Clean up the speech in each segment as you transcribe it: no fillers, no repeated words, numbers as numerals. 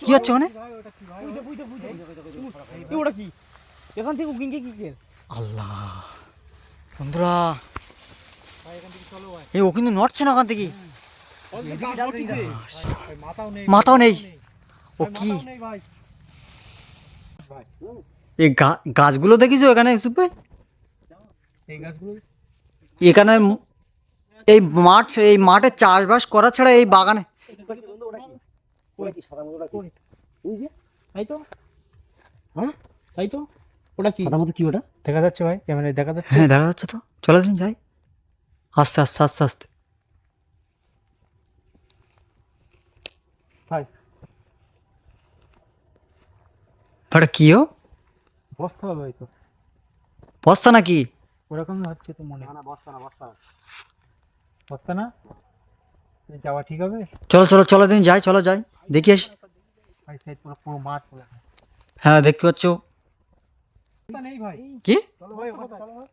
কি হচ্ছে মানে? ওটা কি এখান থেকে উকিংকে কি কে আল্লাহ বন্ধুরা, ভাই এখান থেকে চলো ভাই। এই ও কিন্তু নড়ছে না ওখান থেকে। মাথাও নেই ও কি নেই ভাই। ভাই এই গাছগুলো দেখিছো এখানে ইউসুফ ভাই? এই গাছগুলো এখানে এই মাঠে চাষবাস করা ছাড়া এই বাগানে তাই তো, হ্যাঁ তাই তো। ওটা কি মতো কি ওটা? দেখা যাচ্ছে ভাই? ক্যামেরায় দেখা যাচ্ছে? হ্যাঁ দেখা যাচ্ছে তো, চলো দিন যাই আস্তে আস্তে আস্তে আস্তে। ভাই ওটা কিও বস্তা হবে হয়তো, বস্তা নাকি? ওরকম হচ্ছে তো মনে। না বস্তা না, বস্তা না। যাওয়া ঠিক হবে চলো চলো চলো দিন যাই, চলো যাই দেখি আসি। ভাই? সাইড পুরো পুরো মাঠ পুরো। হ্যাঁ দেখতে পাচ্ছ বস্তা নেই ভাই। কি? চলো ভাই ওখানে চলো ভাই।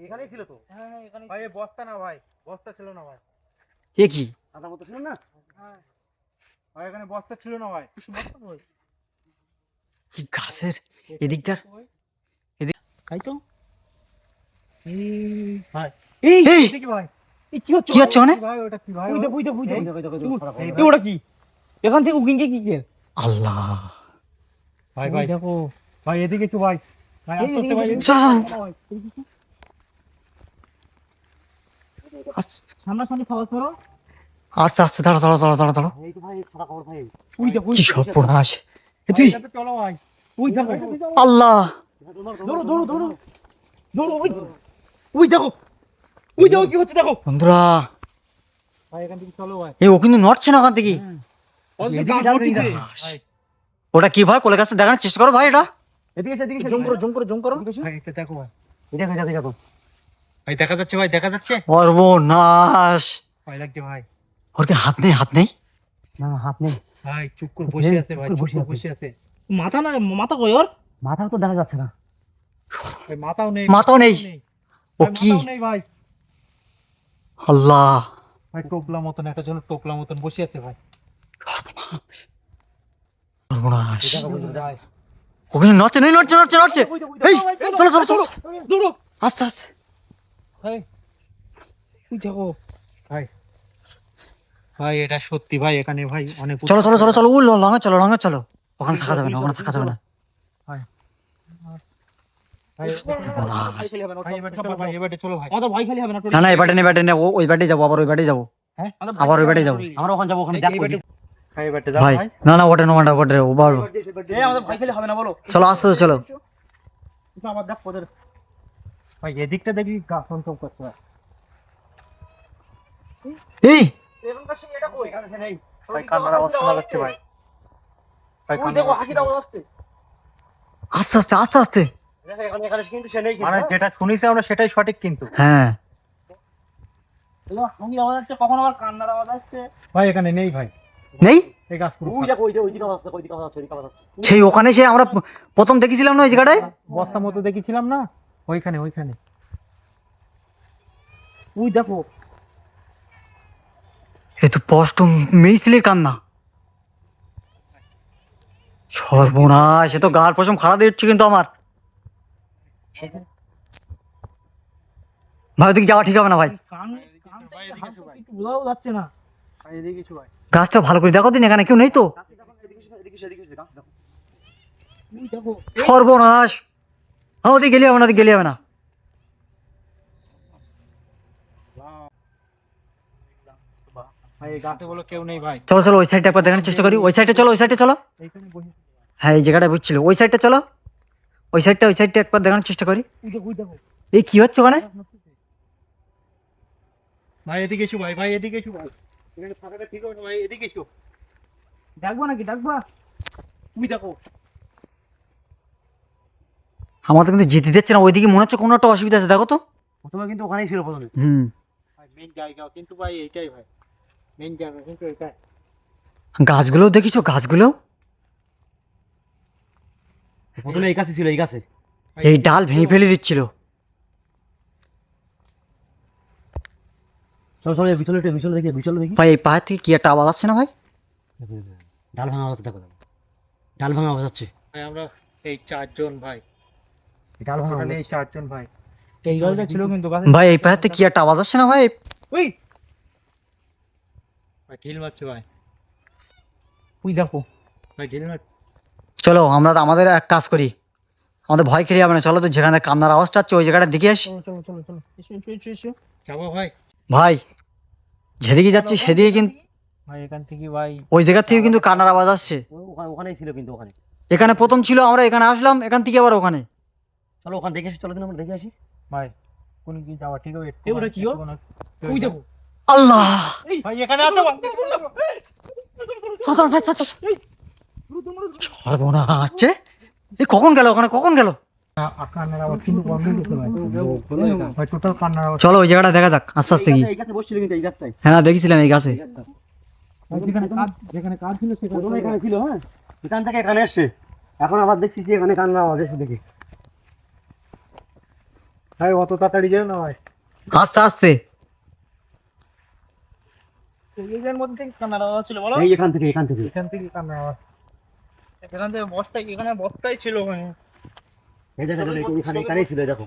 এখানেই ছিল তো। হ্যাঁ হ্যাঁ এখানেই ভাই। এই বস্তা না ভাই, বস্তা ছিল না ভাই। এ কি? আদা মতো ছিল না? হ্যাঁ ভাই এখানে বস্তা ছিল না ভাই। বস্তা কই? এই গাছের এদিকটার তাই তো। ভাই এই এই দেখি ভাই, এই কি হচ্ছে কি হচ্ছে মানে? ভাই? ওটা কি ভাই? বুঝতে এই ওটা কি এখান থেকে উকিংকে কি কে? আল্লাহ ভাই ভাই দেখো ভাই, এদিকে একটু ভাই। ভাই আস্তে আস্তে ভাই, সামনাসামনি খাওয়া করো। আস্তে আস্তে দাঁড়া দাঁড়া দাঁড়া দাঁড়া দাঁড়া। এই তো ভাই খাওয়া খবর ভাই। ওই দেখো কি সর্বনাশ! এ তুই এটাতে চলো ভাই। ওই দেখো আল্লাহ দৌড়ো দৌড়ো দৌড়ো দৌড়ো। ওই দেখো, ওই দেখো কি হচ্ছে দেখো বন্ধুরা, ভাই। এখান থেকে চলো ভাই। এই ও কিন্তু নড়ছে না ওখান থেকে। ভাই ওটা কি ভাই? কোলে কাছে দেখানোর চেষ্টা করো ভাই এটা। এদিকে এদিকে জুম করো জুম করো জুম করো ভাই। এটা দেখো ভাই, দেখো দেখো দেখো ভাই। দেখা যাচ্ছে ভাই, দেখা যাচ্ছে সর্বনাশ! ভাই। লাগছে ভাই। ওর কি হাত নেই? হাত নেই? না হাত নেই ভাই, চুপ করে বসে আছে ভাই, চুপ করে বসে আছে। মাথা না, মাথা কই ওর? মাথাও তো দেখা যাচ্ছে না। ভাই মাথাও নেই, মাথাও নেই। ও ভাই কি? মাথাও নেই ভাই। আল্লাহ ভাই টোপলা মতন, একটা জন্য টোপলা মতন বসে আছে ভাই। সর্বনাশ! দেখো বন্ধু ভাই। ও কিন্তু নড়ছে, নেই নড়ছে নড়ছে নড়ছে। এই চলো চলো চলো দৌড়ো আস্তে আস্তে। ভাই। তুই দেখো ভাই, ভাই এটা সত্যি ভাই। এখানে ভাই অনেক চলো চলো চলো চলো লঙ্গা চলো, লঙ্গা চলো। ওখানে থাকা যাবে না, ওখানে থাকা যাবে না। ভাই ভাই ভাই খেলি হবে না। ভাই এবারে চলো ভাই। আমাদের ভাই খালি হবে না। না না, এই ব্যাটে নেই, ব্যাটে নেই। ওই ব্যাটে যাবো, আবার ওই ব্যাটে যাবো। হ্যাঁ আবার ওই ব্যাটে যাবো আমরা ওখানে যাবো, ওখানে দেখো ভাই। এবারে যাও ভাই। ভাই। না না, ওটা নোমাটা ওটা ও বাড়ো। এই আমাদের ভাই খালি হবে না বলো। চলো আস্তে আস্তে চলো। আবার দেখ ওদের ভাই, এদিকটা দেখি গাছ অন্তম করছে ভাই। এই এখানকার সেই এটা কই? এখানে নেই ভাই। কান্নার আওয়াজ শোনা যাচ্ছে ভাই। ভাই দেখো হাসির আওয়াজ আসছে। আস্তে আস্তে আস্তে আস্তে। দেখো এখানে এখানে কিন্তু সে নেই, মানে যেটা শুনিছি আমরা সেটাই সঠিক কিন্তু। হ্যাঁ হাসির আওয়াজ আসছে, কখন আবার কান্নার আওয়াজ আসছে ভাই। এখানে নেই ভাই, নেই। এই গাছ ওই দেখো, ওই যে ওই দিকে আওয়াজ আসছে, ওই দিকে আওয়াজ আসছে, ওই দিকে আওয়াজ আসছে। সেই ওখানে সে আমরা প্রথম দেখেছিলাম না ওই জায়গাটায়। বস্তা মতো দেখেছিলাম না, ওইখানে ওইখানে। ওই দেখো এ তো স্পষ্ট মেয়েছিলির কান্না। সর্বনাশ! সে তো গার পশম খাড়া দিচ্ছে কিন্তু আমার। ভাই ওদিকে যাওয়া ঠিক হবে না ভাই। বোঝাও যাচ্ছে না ভাই। এদিকে কিছু ভাই, গাছটা ভালো করে দেখো দিন, এখানে কেউ নেই তো। দেখো সর্বনাশ! হ্যাঁ ওদিকে গেলে হবে না, ওদিকে গেলে হবে না। ভাই এই গাছে বলো কেউ নেই ভাই। চলো চলো ওই সাইডটা একবার দেখানোর চেষ্টা করি। ওই সাইডে চলো, ওই সাইডে চলো। এইখানে বসে হ্যাঁ এই জায়গাটা বুঝছিল, ওই সাইডটা চলো। ওই সাইডটা একবার দেখানোর চেষ্টা করি। ওই দেখো এই কি হচ্ছে ওখানে? ভাই। এদিকে এসো ভাই, ভাই এদিকে এসো ভাই। এখানে ফাঁকাটা ঠিক হবে ভাই, এদিকে এসো। ডাকবা নাকি ডাকবা? তুমি দেখো আমাদের কিন্তু যেতে দিচ্ছে না ওইদিকে, মনে হচ্ছে কোনো একটা অসুবিধা আছে, দেখো তো। প্রথমে কিন্তু ওখানেই ছিল প্রথমে হুম ভাই। মেইন জায়গা কিন্তু ভাই এইটাই ভাই, মেইন জায়গা কিন্তু এটাই। গাছগুলোও দেখিছো, গাছগুলো প্রথমে এই গাছে ছিল, এই গাছে এই ডাল ভেঙে ফেলে দিচ্ছিল। চল চল বিচলে দেখি ভাই এই পাহাড় থেকে কি একটা আওয়াজ আসছে না ভাই? ডাল ভাঙা আওয়াজ দেখো, ডাল ভাঙা আওয়াজ হচ্ছে ভাই। আমরা এই চারজন ভাই, ডাল ভাঙা এই চারজন ভাই, এই গাছটা ছিল কিন্তু গাছে ভাই এই পাহাড় থেকে কি একটা আওয়াজ আসছে না ভাই? ওই ভাই ঢিল মারছে ভাই, ওই দেখো ভাই ঢিল মার। চলো আমরা আমাদের এক কাজ করি, আমাদের ভয় খেলে যাবে না, চলো তো যেখানে কান্নার আওয়াজটা হচ্ছে ওই জায়গাটা দিকে আসি। চলো এসো যাবো ভাই। ভাই যেদিকে যাচ্ছি সেদিকে কিন্তু ভাই এখান থেকে ভাই ওই জায়গা থেকে কিন্তু কান্নার আওয়াজ আসছে। ওখানেই ছিল কিন্তু ওখানে। এখানে প্রথম ছিল, আমরা এখানে আসলাম, এখান থেকে আবার ওখানে। চলো ওখানে দেখে আসি, চলো দিন আমরা দেখে আসি ভাই। কোন কি যাওয়া ঠিক হবে? ওটা কি ওই যাবো আল্লাহ ভাই, এখানে আছে ভাই। চল ভাই চল চল। সর্বনাশ, এই কখন গেল ওখানে, কখন গেল? কান্নার আওয়াজ কিন্তু বন্ধ হয়েছে ভাই, টোটাল কান্নার আওয়াজ। চলো ওই জায়গাটা দেখা যাক আস্তে আস্তে কি। এই গাছে বসছিল কিন্তু এই গাছটাই। হ্যাঁ না, দেখেছিলাম এই গাছে। যেখানে কাজ ছিল সেখানে এখানে ছিল। হ্যাঁ, এখান থেকে এখানে এসছে, এখন আবার দেখছি যে এখানে কান্নার আওয়াজ এসে দেখি। ভাই অত তাড়াতাড়ি যেও না ভাই, আস্তে আস্তে। এর মধ্যে থেকে কান্নার আওয়াজ ছিল বলো। এই এখান থেকে এখান থেকে কান্নার আওয়াজ। এখান থেকে বস্তায়, এখানে বস্তায় ছিল ভাই। এই দেখো এখানে এখানেই ছিল, দেখো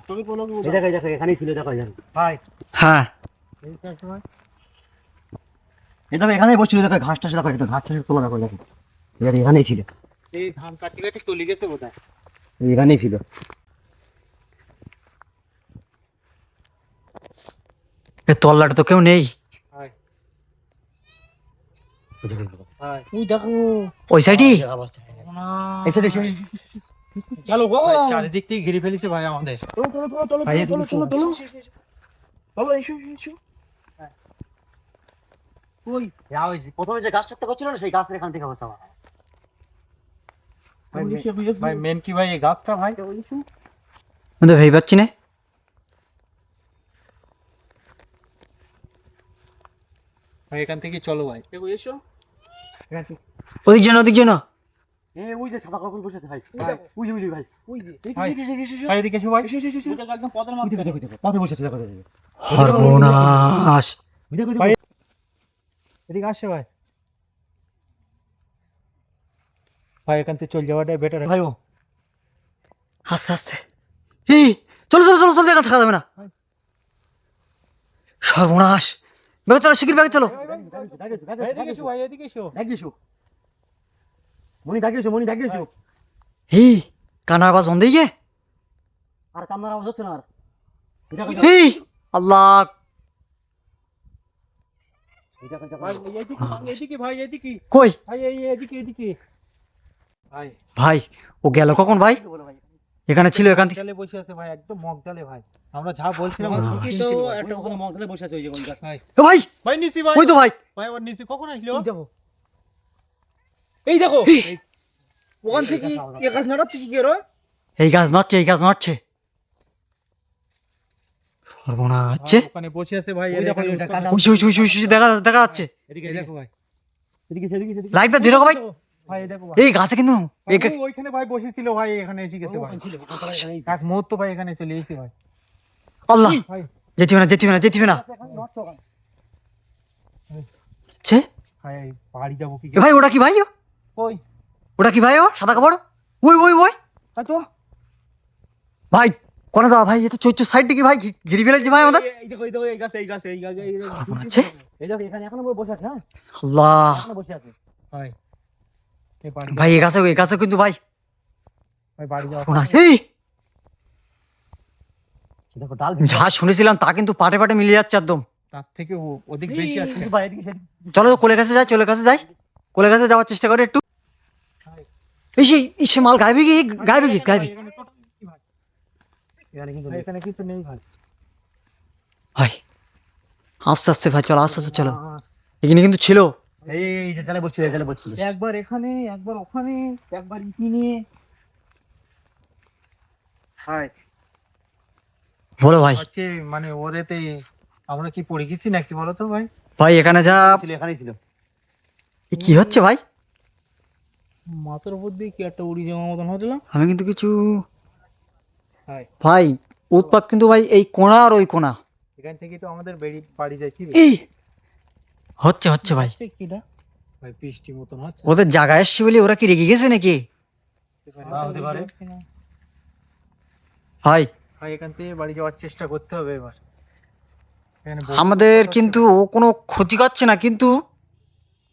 এই দেখো এখানেই ছিল, দেখো ভাই। হ্যাঁ এই সময় এটা এখানেই বসছিল, দেখো ঘাসটা দেখো, একটু ঘাসটা তোলা দেখো, দেখো এটা এখানেই ছিল। এই ধান কাটি কাটি চলে গেছে বোধহয়, এখানেই ছিল। এ তল্লাটা তো কেউ নেই। ওই দেখো ওই সাইডই এসে দেখি চলো গো, চারিদিক থেকে ঘিরে ফেলেছে ভাই আমাদের। প্রথমে যে গাছটা করছিল না, সেই গাছের এখান থেকে হতো ভাই। মেন কি ভাই এই গাছটা ভাই, আমি তো ভেবে পাচ্ছি না। ভাই এখান থেকে চলো ভাই, এসো ওদিক যেন, ওদিক যেন। ওই যে সাদা কাপড় বসে আছে ভাই, ওই যে ভাই, ওই যে ভাই এদিকে এসো ভাই, একদম পথের মধ্যে পথে বসে আছে, দেখো সর্বনাশ। ভাই এদিকে আসছে ভাই। ভাই এখান থেকে চলে যাওয়াটাই বেটার ভাই। ও আস্তে আস্তে। এই চলো চলো চলো চলো, এখানে থাকা যাবে না। সর্বনাশ, ব্যাগে চলো, শিগগির ব্যাগে চলো। এদিকে এসো ভাই, এদিকে এসো, এদিকে এসো মনি, এদিকে এসো। এই কান্নার আওয়াজ বন্ধ হয়ে গিয়ে, আর কান্নার আওয়াজ হচ্ছে না আর। এই আল্লাহ। এদিকে ভাই, এদিকে কই ভাই, এদিকে ভাই। ভাই ও গেল কখন ভাই? এখানে ছিল, এখান থেকে মগডালে বসে আছে ভাই, একদম মগডালে ভাই। আমরা যা বলছিলাম ঠিকই তো, একটা ওখানে মগডালে বসে আছে ওই যে ওই গাছ ভাই। এ ভাই ভাই নিচি ভাই, ওই তো ভাই। ভাই ওর নিচে কখন আসলো? এই দেখো ওখান থেকে এই গাছ নাড়াচ্ছে কি করে? এই গাছ নড়ছে, এই গাছ নড়ছে। সর্বনাশ, ওখানে বসে আছে ভাই, দেখা দেখা যাচ্ছে। এদিকে দেখো ভাই, এদিকে লাইটটা ধরে রাখো ভাই। ভাই দেখো ভাই, এই গাছে কিন্তু ওইখানে ভাই বসেছিল ভাই, এখানে এসে গেছে ভাই। এক মুহূর্ত ভাই এখানে চলে এসেছে ভাই। আল্লাহ, ভাই যেতে হবে না, যেতে হবে না, যেতে হবে না। ছে ভাই বাড়ি যাবো কি? এ ভাই ওটা কি ভাই? ওই ওটা কি ভাই? ও সাদা কাপড়, ওই ওই ওই তো ভাই কোনে দাও ভাই, এ তো চৈত্র সাইড দিকে ভাই ঘিরে ফেলেছে ভাই আমাদের। এই দেখো এই গাছে ছে এই দেখো এখানে এখনো বসে আছে। হ্যাঁ আল্লাহ এখনো বসে আছে ভাই। এই বাড়ি ভাই, এই গাছে কিন্তু ভাই ভাই বাড়ি যাওয়া। এই দেখো ডাল যা শুনেছিলাম তা কিন্তু পাটে পাটে মিলে যাচ্ছে একদম। তার থেকে অধিক বেশি আছে ভাই। এদিকে চলো কোলে কাছে যাই, চলে কাছে যাই, কোলে কাছে যাওয়ার চেষ্টা করি একটু। এই সে মাল গাইবে কি, গাইবে কি, গাইবে এখানে কিন্তু নেই ভাই। ভাই। আস্তে আস্তে ভাই, চলো আস্তে আস্তে চলো, এখানে কিন্তু ছিল। এই যে চালে বসছিল, একবার এখানে, একবার ওখানে, একবার ইনি ভাই। বলো ভাই। হচ্ছে মানে ওরেতে আমরা কি পড়ে গেছি নাকি বলো তো ভাই? ভাই এখানে যা এখানেই ছিল। এ কি হচ্ছে ভাই? মাথার উপর দিয়ে কি একটা উড়ি যাওয়ার মতন হচ্ছিল। আমি কিন্তু কিছু ভাই ভাই উৎপাত কিন্তু ভাই এই কোণা আর ওই কোণা, এখান থেকে তো আমাদের বাড়ি যায় কি এই হচ্ছে হচ্ছে ভাই, কিটা ভাই বৃষ্টি মতন হচ্ছে ওদের জায়গা এসছে বলে ওরা কি রেগে গেছে নাকি হতে পারে ভাই? ভাই এখান থেকে বাড়ি যাওয়ার চেষ্টা করতে হবে এবার। এখানে আমাদের কিন্তু ও কোনো ক্ষতি করছে না কিন্তু।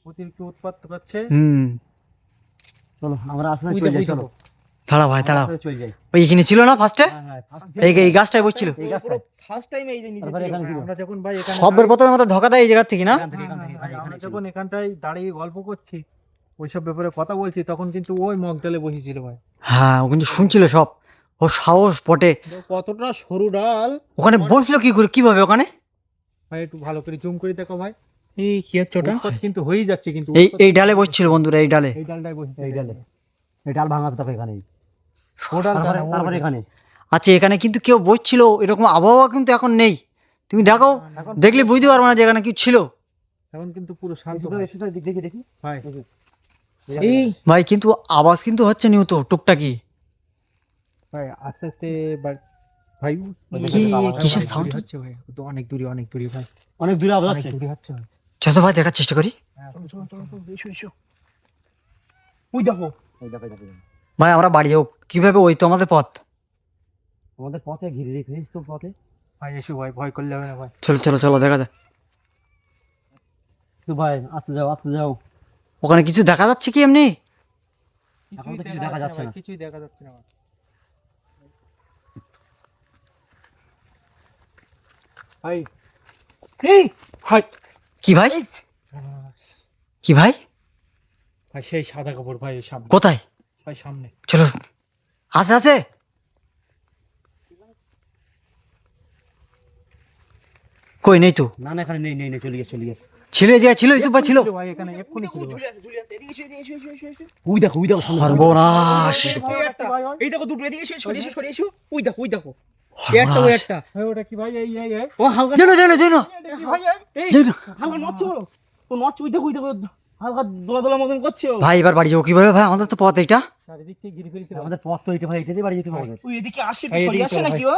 অতিরিক্ত উৎপাত করছে। চলো আমরা আসলে ওই চলে দেখো, যাই, ওই চলো। দেখো। দাঁড়াও ভাই দাঁড়াও, চলে যাই। ওই এখানে ছিল না ফার্স্টে, হ্যাঁ এই গাছটায় বসছিল। এই গাছটা ফার্স্ট টাইম এই যে নিচে ছিল। আমরা যখন ভাই এখানে সবের প্রথমে আমাদের ধোকা দেয় এই জায়গা থেকে না। আমরা যখন এখানটায় দাঁড়িয়ে গল্প করছি ওইসব ব্যাপারে কথা বলছি তখন কিন্তু ওই মগডালে বসেছিল ভাই। হ্যাঁ ও কিন্তু শুনছিল সব, ও সাহস বটে। কতটা সরু ডাল, ওখানে বসলো কি করে, কিভাবে ওখানে? ভাই একটু ভালো করে জুম করে দেখো ভাই। এই কি হচ্ছে ওটা কিন্তু হয়েই যাচ্ছে কিন্তু এই ডালে বসছিল বন্ধুরা, এই ডালে। এই ডালটাই বসে এই ডালে, এই ডাল ভাঙাতে দেখো এখানে, ও ডাল তারপরে এখানে। আচ্ছা এখানে কিন্তু কেউ বসছিল, এরকম আবহাওয়া কিন্তু এখন নেই। তুমি দেখো, দেখলে বুঝতে পারবো না যে এখানে কি ছিল। এখন কিন্তু পুরো শান্ত। দেখি দেখি ভাই এই ভাই কিন্তু আওয়াজ কিন্তু হচ্ছে নিয়ত টুকটাকি। ভাই আস্তে আস্তে ভাই কি কিসের সাউন্ড হচ্ছে ভাই? তো অনেক দূরে ভাই, অনেক দূরে আওয়াজ অনেক হচ্ছে। দূরে হচ্ছে ভাই। চলো ভাই দেখার চেষ্টা করি। এসো ওই দেখো ভাই আমরা বাড়ি যাবো কিভাবে? ওই তো আমাদের পথ। আমাদের পথে ঘিরে রেখেছিস তো পথে। ভাই এসো ভাই, ভয় করলে হবে না ভাই। চলো চলো চলো দেখা যায়। তো ভাই আসতে যাও আসতে যাও। ওখানে কিছু দেখা যাচ্ছে কি এমনি? এখন তো কিছু দেখা যাচ্ছে না। কিছুই দেখা যাচ্ছে না ভাই। এই ভাই কি ভাই? কি ভাই? ভাই সেই সাদা কাপড় ভাই, সামনে কোথায়? ভাই, সামনে। চলো, আছে আছে। কই নেই তো। না না এখানে নেই নেই নেই, চলে গেছে চলে গেছে। ছিল যে ছিল, ইসুফ ভাই ছিল। ভাই এখানে এক্ষুনি ছিল ভাই। ওই দেখো সর্বনাশ। এই দেখো দুটো, এদিকে সরে এসো। ওই দেখো একটা, ওই একটা। ভাই ওটা কি ভাই? এই ও হালকা যেন যেন যেন কি ভাই? এই যেন। হালকা নড়ছে, ও নড়ছে, ওই দেখো হালকা দোলা দোলা মতন করছে ও। ভাই এবার বাড়ি যাবো কিভাবে ভাই? আমাদের তো পথ এইটা। চারিদিক থেকে ঘিরে ফেলেছিল। আমাদের পথ তো এইটা ভাই, এটাতে বাড়ি যেতে হবে। ওই এদিকে আসে, সরে আসে নাকি ও?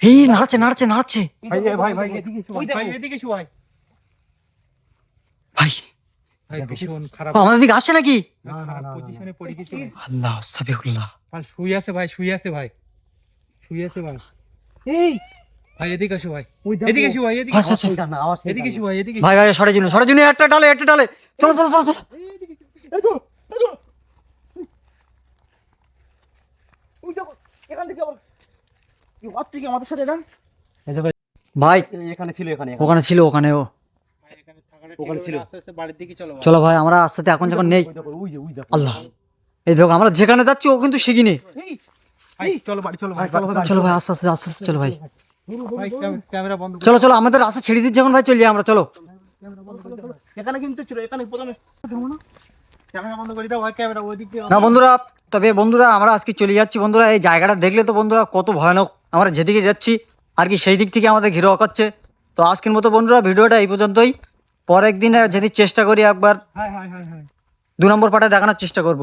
এই নাড়ছে নাড়ছে নাড়ছে। ভাই এদিকে এসো ভাই, এদিকে এসো ভাই। ভাই ভাই ভীষণ খারাপ, আমাদের দিকে আসে নাকি? খারাপ পজিশনে পড়ে গেছে ভাই। আল্লাহ আস্তাগফিরুল্লাহ। ভাই শুয়ে আছে ভাই। এই ভাই এদিকে এসো ভাই, এদিকে এসো ভাই, এদিকে আচ্ছা আচ্ছা ওইটা না আওয়াজ এদিকে এসো ভাই, এদিকে ভাই ভাই সরে জুন একটা ডালে একটা ডালে। চলো চলো চলো চলো। ওই দেখো এখান থেকে আবার কি হচ্ছে কি আমাদের সাথে এটা? ভাই এখানে ছিল এখানে ওখানে ছিল, ওখানেও। এখানে থাকাটা ওখানে ছিল। আস্তে আস্তে বাড়ির দিকে চলো ভাই। চলো ভাই আমরা আস্তে আস্তে এখন যখন নেই। ওই দেখো আল্লাহ, এই দেখো আমরা যেখানে যাচ্ছি ও কিন্তু শিখিনি। ভাই চলো বাড়ি, চলো ভাই, চলো ভাই আস্তে আস্তে আস্তে আস্তে চলো ভাই। ভাই ক্যামেরা বন্ধ করে চলো চলো আমাদের রাস্তা ছেড়ে দিচ্ছি এখন ভাই, চল যাই আমরা। চলো এখানে কিন্তু ছিল এখানে প্রথমে ক্যামেরা বন্ধ করে দাও ভাই, ক্যামেরা ওইদিকে। না বন্ধুরা, তবে বন্ধুরা আমরা আজকে চলে যাচ্ছি বন্ধুরা। এই জায়গাটা দেখলে তো বন্ধুরা কত ভয়ানক। আমরা যেদিকে যাচ্ছি আর কি সেই দিক থেকে আমাদের ঘিরে অকাচ্ছে। তো আজকের মতো বন্ধুরা ভিডিওটা এই পর্যন্তই। পরের দিন যদি চেষ্টা করি একবার হ্যাঁ 2 নম্বর পার্টে দেখানোর চেষ্টা করব।